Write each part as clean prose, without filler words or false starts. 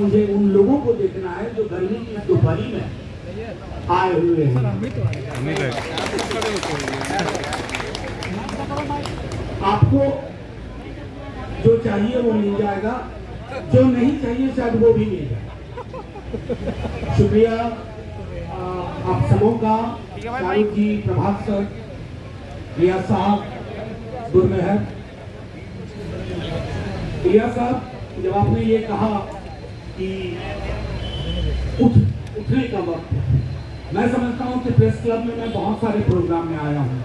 मुझे उन लोगों को देखना है जो गर्मी की दोपहरी में आए हुए हैं। आपको जो चाहिए वो मिल जाएगा, जो नहीं चाहिए शायद वो भी मिल जाएगा। शुक्रिया आप सबों का, शाहरुख जी, प्रभात सर, रियाज साहब, गुरमेहर। रियाज साहब, जब आपने ये कहा कि उठने का वक्त, मैं समझता हूँ कि प्रेस क्लब में मैं बहुत सारे प्रोग्राम में आया हूँ।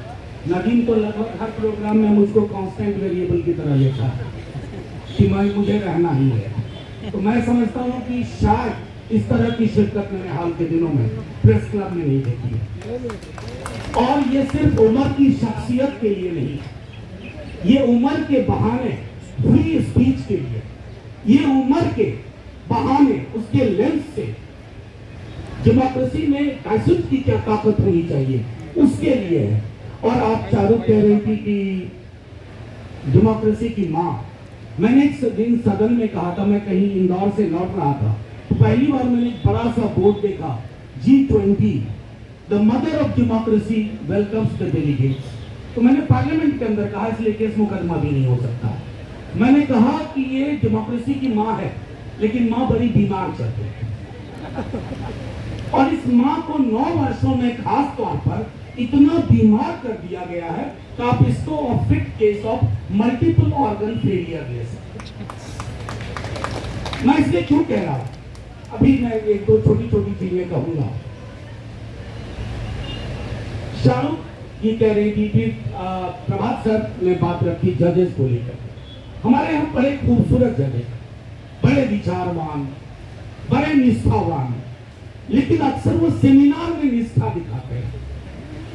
नदीम तो लगभग हर प्रोग्राम में मुझको कांस्टेंट वेरिएबल की तरह लेता है कि मुझे रहना ही है। तो मैं समझता हूँ कि शायद इस तरह की शिरकत मैंने हाल के दिनों में प्रेस क्लब में नहीं देखी है। और ये सिर्फ उमर की शख्सियत के लिए नहीं, ये उमर के बहाने फ्री स्पीच के लिए, ये उमर के बहाने उसके लेंस से डेमोक्रेसी में पैसेज की क्या ताकत होनी चाहिए उसके लिए है। और आप चारों कह रही थी कि डेमोक्रेसी की माँ, मैंने एक दिन सदन में कहा था, मैं कहीं इंदौर से लौट रहा था तो पहली बार मैंने एक बड़ा सा बोर्ड देखा, G20 the mother of democracy welcomes the delegates. तो मैंने पार्लियामेंट के अंदर कहा, इसलिए केस मुकदमा भी नहीं हो सकता। मैंने कहा कि ये डेमोक्रेसी की माँ है, लेकिन माँ बड़ी बीमार चलती है और इस माँ को 9 वर्षों में खास तौर पर इतना बीमार कर दिया गया है तो आप इसको fit case of multiple organ failure ले सकते। मैं इसलिए क्यों कह रहा हूं, अभी मैं एक दो छोटी छोटी चीजें कहूंगा। शाहरुख ये कह रही थी कि प्रभात सर ने बात रखी जजेस को लेकर। हमारे यहाँ बड़े खूबसूरत जजेस, बड़े विचारवान, बड़े निष्ठावान, लेकिन अक्सर वो सेमिनार में निष्ठा दिखाते हैं,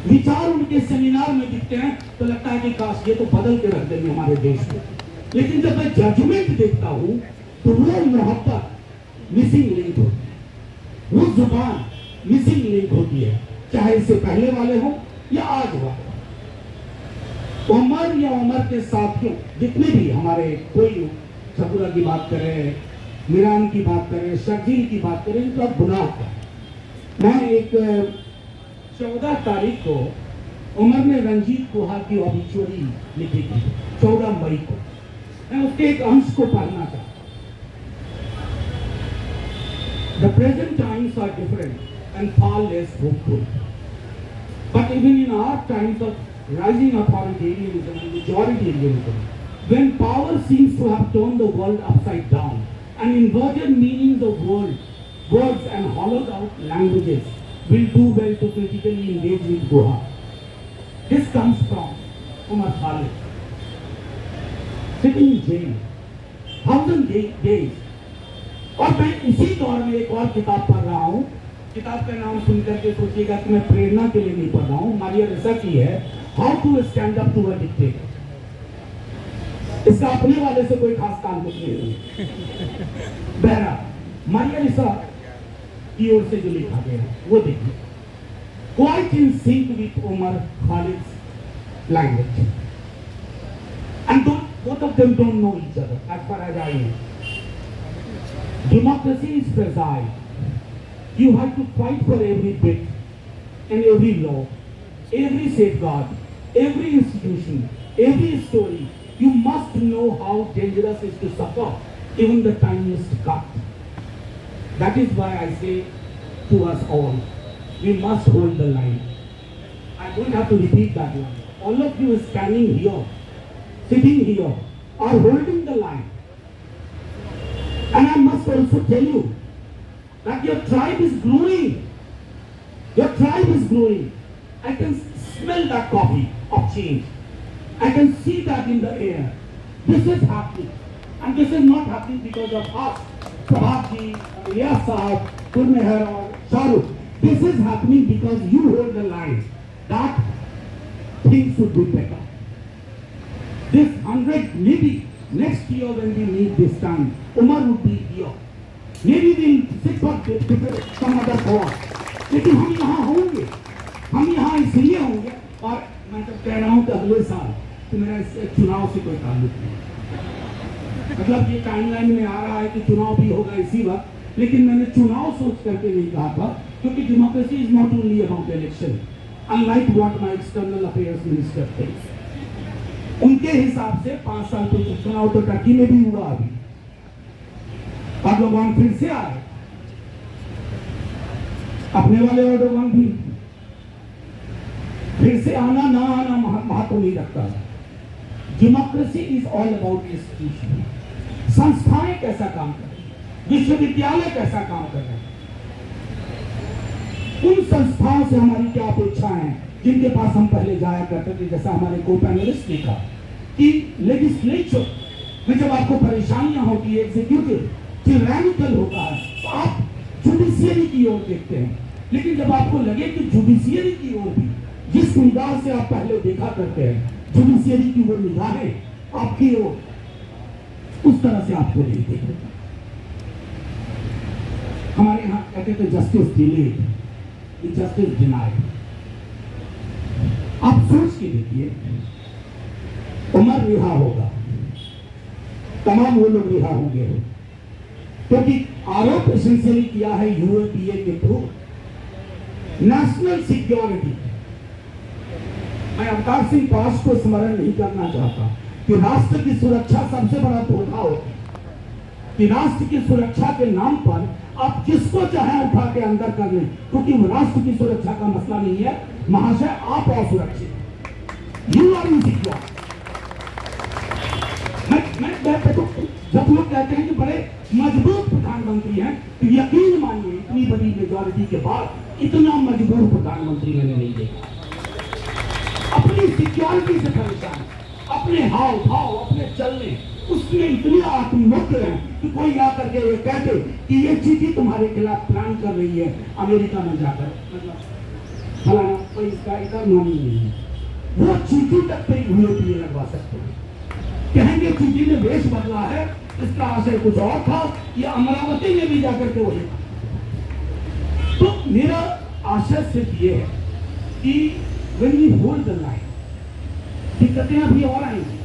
विचार उनके सेमिनार में दिखते हैं तो लगता है कि काश ये तो बदल के रख देंगे हमारे देश को। लेकिन जब मैं जजमेंट देखता हूं तो वो मोहब्बत मिसिंग लिंक होती है, वो जुबान मिसिंग लिंक होती है, चाहे इससे पहले वाले हो या आज वाले। उमर या उमर के साथियों जितने भी हमारे, कोई सपुरा की बात करें, मीरान की बात करें, शर्जील की बात करें, इनका गुनाह है। मैं एक 14 तारीख को उमर ने रंजीत गुहा की ऑबिचुअरी लिखी थी, 14 मई को। मैं उसके एक अंश को पढ़ना चाहता हूं। The present times are different and far less hopeful. But even in our times of rising authoritarianism and majoritarianism, when power seems to have turned the world upside down and inverted meanings of words and hollowed out languages, will do well to critically engage with Guha. This comes from Umar Khalid, sitting in jail, 1000 days. और मैं इसी दौर में एक और किताब पढ़ रहा हूँ। किताब का नाम सुनकर के सोचिएगा कि मैं प्रेरणा के लिए नहीं पढ़ रहा हूँ, मारिया रिसा की है, how to stand up to a dictator. इसका अपने वाले से कोई खास काम नहीं है। बहरा मारिया रिसा की ओर से जो लिखा गया वो देखिए, quite in sync with Umar Khalid's language, and both of them don't know each other as far as I know. Democracy is fragile. You have to fight for every bit and every law, every safeguard, every institution, every story. You must know how dangerous it is to suffer even the tiniest cut. That is why I say to us all, we must hold the line. I don't have to repeat that line. All of you standing here, sitting here, are holding the line. And I must also tell you that your tribe is growing. Your tribe is growing. I can smell that coffee of change. I can see that in the air. This is happening. And this is not happening because of us, Prabhat ji, Riyaz Sahab, Gurmeher or Shahrukh. This is happening because you hold the line that things should be better. This 100, maybe next year when we meet this time, Umar would be here. Maybe we'll sit for some other cause. लेकिन हम यहाँ होंगे, हम यहाँ इसलिए होंगे। और मैं जब कह रहा हूँ कि अगले साल, तो मेरा इस चुनाव से कोई ताल्लुक नहीं। मतलब ये टाइमलाइन में आ रहा है कि चुनाव भी होगा इसी वक्त, लेकिन मैंने चुनाव सोच करके नहीं कहा था, क्योंकि democracy is not only about election, unlike what my external affairs minister thinks. उनके हिसाब से 5 साल तो चुनाव तो टर्की में भी हुआ, अभी एर्दोगान फिर से आए, अपने वाले एर्दोगान भी फिर से आना ना आना महत्व नहीं रखता। Democracy is all about institution. संस्थाएं कैसा काम कर रही है, विश्वविद्यालय कैसा काम कर रहे हैं, उन संस्थाओं से हमारी क्या अपेक्षाएं हैं जिनके पास हम पहले जाया करते थे। जैसा हमारे को पैनलिस्ट ने कहा कि लेजिस्लेचर में जब आपको परेशानियां होती है, एग्जीक्यूटिव टिरैनिकल होता है, तो आप जुडिशियरी की ओर देखते हैं। लेकिन जब आपको लगे कि जुडिशियरी की ओर भी जिस निगाह से आप पहले देखा करते हैं, जुडिशियरी की वो निगाहें आपकी ओर उस तरह से आपको नहीं देखते। हमारे यहां कहते थे जस्टिस डिलेड, जस्टिस डिनाइड। आप सोच के देखिए, उमर रिहा होगा, तमाम वो लोग रिहा होंगे, क्योंकि आरोप एसेंशियली किया है यूएपीए के थ्रू नेशनल सिक्योरिटी। मैं अवतार सिंह पास को स्मरण नहीं करना चाहता कि राष्ट्र की सुरक्षा सबसे बड़ा धोखा होती है, कि राष्ट्र की सुरक्षा के नाम पर आप किसको चाहे उठा के अंदर कर लें, क्योंकि राष्ट्र की सुरक्षा का मसला नहीं है महाशय, आप असुरक्षित, यू आर इनसिक्योर। जब लोग कहते हैं कि बड़े मजबूत प्रधानमंत्री हैं, तो यकीन मानिए इतनी बड़ी मेजॉरिटी के बाद इतना मजबूत प्रधानमंत्री मैंने नहीं देखा। अपनी सिक्योरिटी से परेशान, अपने हाव भाव, अपने चलने, उसमें इतने आत्ममुक्त हैं कि कोई आकर के ये कहते कि ये चीजें तुम्हारे खिलाफ प्लान कर रही है अमेरिका में जाकर, मतलब फलाना कोई इसका इतना मानी नहीं है, वो चीटी तक पे यूएपीए लगवा सकते हैं। कहेंगे चीटी ने वेश बदला है, इसका आशय कुछ और था, ये अमरावती में भी जाकर के वही। तो मेरा आशय सिर्फ ये है कि when we hold the line, दिक्कतें अभी और आएंगी।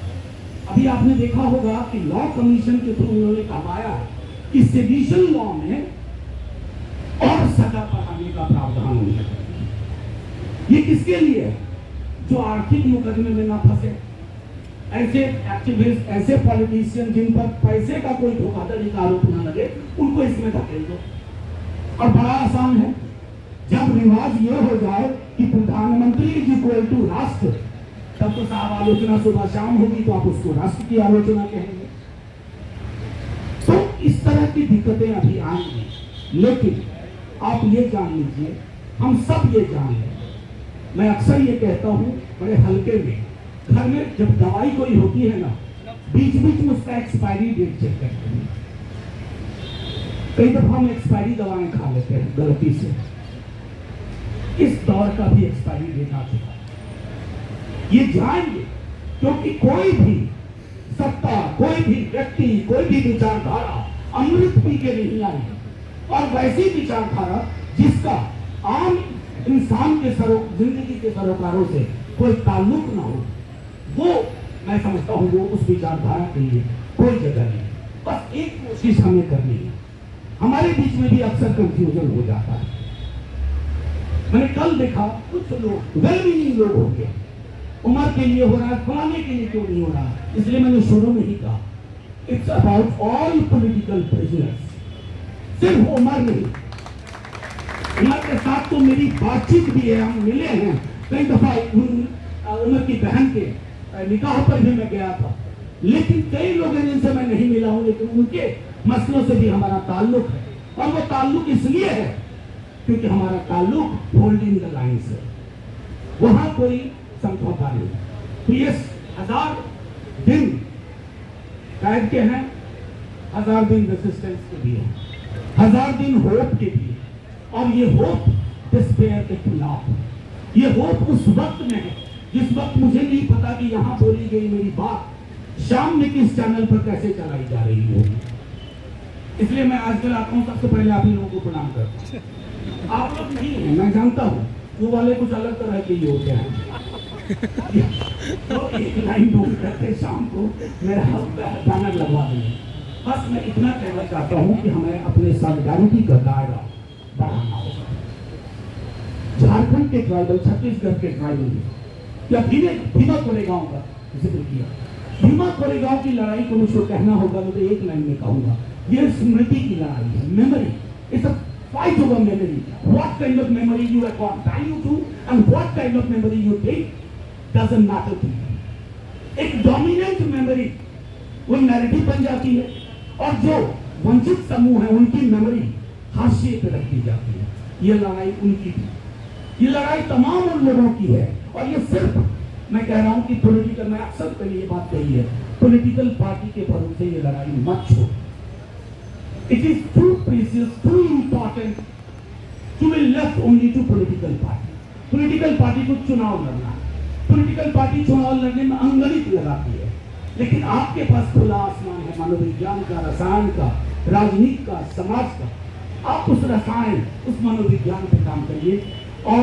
अभी आपने देखा होगा कि लॉ कमीशन के थ्रू उन्होंने कहवाया है कि सेडिशन लॉ में और सजा बढ़ाने का प्रावधान होना चाहिए। ये किसके लिए है? जो आर्थिक मुकदमे में ना फंसे, ऐसे एक्टिविस्ट, ऐसे पॉलिटिशियन जिन पर पैसे का कोई धोखाधड़ी का आरोप न लगे, उनको इसमें धकेल दो। और बड़ा आसान है, जब रिवाज ये हो जाए कि प्रधानमंत्री इज इक्वल टू राष्ट्र, तब तो साहब आलोचना सुबह शाम होगी, तो आप उसको राष्ट्र की आलोचना कहेंगे। तो इस तरह की दिक्कतें अभी आएंगी, लेकिन आप ये जान लीजिए, हम सब ये जान लें, मैं अक्सर ये कहता हूँ बड़े हल्के में, घर में जब दवाई कोई होती है ना, बीच बीच में उसका एक्सपायरी डेट चेक करते हैं। कई दफा हम एक्सपायरी दवाएं खा लेते हैं गलती से, इस दौर का भी एक्सपायरी डेट आ चुका है, ये जानिए। क्योंकि कोई भी सत्ता, कोई भी व्यक्ति, कोई भी विचारधारा अमृत पी के नहीं आई, और वैसी विचारधारा जिसका आम इंसान के जिंदगी के सरोकारों से कोई ताल्लुक ना हो, वो मैं समझता हूँ वो उस विचारधारा के लिए कोई जगह नहीं। बस एक कोशिश हमें करनी है। हमारे बीच में भी अक्सर कंफ्यूजन हो जाता है। मैंने कल देखा कुछ लोग वेल मीनिंग लोग होंगे, उम्र के लिए हो रहा है, फलाने के लिए क्यों नहीं हो रहा, इसलिए मैंने शुरू में ही कहा it's about all political prisoners. सिर्फ उम्र नहीं, उम्र के साथ तो मेरी बातचीत भी है, हम मिले हैं कई दफा, उम्र की बहन के निकाह पर भी मैं गया था, लेकिन कई लोग हैं जिनसे मैं नहीं मिला हूं, लेकिन उनके मसलों से भी हमारा ताल्लुक है। और वो ताल्लुक इसलिए है क्योंकि हमारा ताल्लुक होल्डिंग द लाइन से, वहां कोई समझौता नहीं। तो ये 1000 दिन कैद के हैं, 1000 दिन रेसिस्टेंस के भी हैं, 1000 दिन होप के भी, और ये होप डिस्पेयर के खिलाफ। ये होप उस वक्त में है जिस वक्त मुझे नहीं पता कि यहाँ बोली गई मेरी बात शाम में किस चैनल पर कैसे चलाई जा रही होगी। इसलिए मैं आजकल आता हूँ, सबसे पहले आप ही लोगों को प्रणाम करता हूँ। आप लोग नहीं है, मैं जानता हूँ, वो वाले कुछ अलग तरह के ही होते हैं। तो एक लाइन ढूंढ करके शाम को मेरा बैनर लगवा देंगे। बस मैं इतना कहना चाहता हूँ कि हमें अपने सॉलिडारिटी का दायरा बढ़ाना होगा। झारखंड के ट्राइबल, छत्तीसगढ़ के ट्राइबल या भीमा कोरेगांव का जिक्र किया, भीमा कोरेगांव की लड़ाई को मुझको कहना होगा, मैं तो एक लाइन में कहूंगा, ये स्मृति की लड़ाई है, memory. It's a fight over memory. What kind of memory you have got value to and what kind of memory you take doesn't matter to you. एक dominant memory वो नैरेटिव बन जाती है और जो वंचित समूह है उनकी मेमोरी हाशिए पे रख दी जाती है। ये लड़ाई उनकी थी, ये लड़ाई तमाम उन लोगों की है। और ये सिर्फ मैं कह रहा हूं कि पॉलिटिकल, मैं अक्सर पहले ये बात कही है, पॉलिटिकल पार्टी के भरोसे ये लड़ाई मत छोड़ो। It is too precious, too important to be left only to political party. Political party को चुनाव लड़ना है, political party चुनाव लड़ने में अंगणित लगाती है, लेकिन आपके पास खुला आसमान है, मनोविज्ञान का, रसायन का, राजनीति का, समाज का। आप उस रसायन, उस मनोविज्ञान पे काम करिए और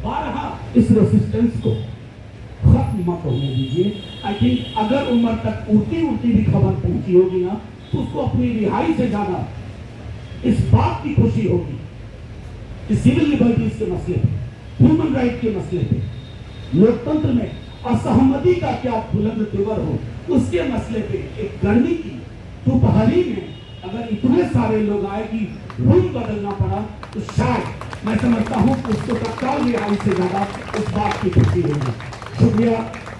बारहा इस रेसिस्टेंस को खत्म मत होने दीजिए। आई थिंक अगर उम्र तक उड़ती उड़ती भी खबर पहुंची होगी ना, उसको अपनी रिहाई से ज्यादा इस बात की खुशी होगी कि सिविल लिबर्टीज के मसले पे, ह्यूमन राइट के मसले पे, लोकतंत्र में असहमति का क्या बुलंद तिवर हो, उसके मसले पे एक गर्मी की दोपहरी में अगर इतने सारे लोग आए कि रूम बदलना पड़ा, तो शायद मैं समझता हूँ कि उसको तत्काल रिहाई से ज्यादा उस बात की खुशी होगी। शुक्रिया,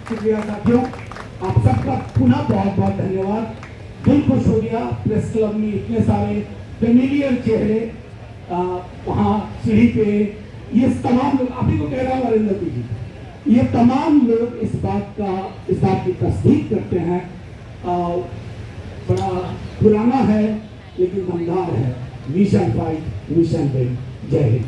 शुक्रिया साथियों, आप सबका पुनः बहुत बहुत धन्यवाद। दिल खुश हो गया, प्रेस क्लब में इतने सारे फेमिलियर चेहरे, वहाँ सीढ़ी पे ये तमाम लोग, अभी को कह रहा हूँ नरेंद्र जी, ये तमाम लोग इस बात की तस्दीक करते हैं। बड़ा पुराना है लेकिन दमदार है। Mission fight, mission win. जय हिंद।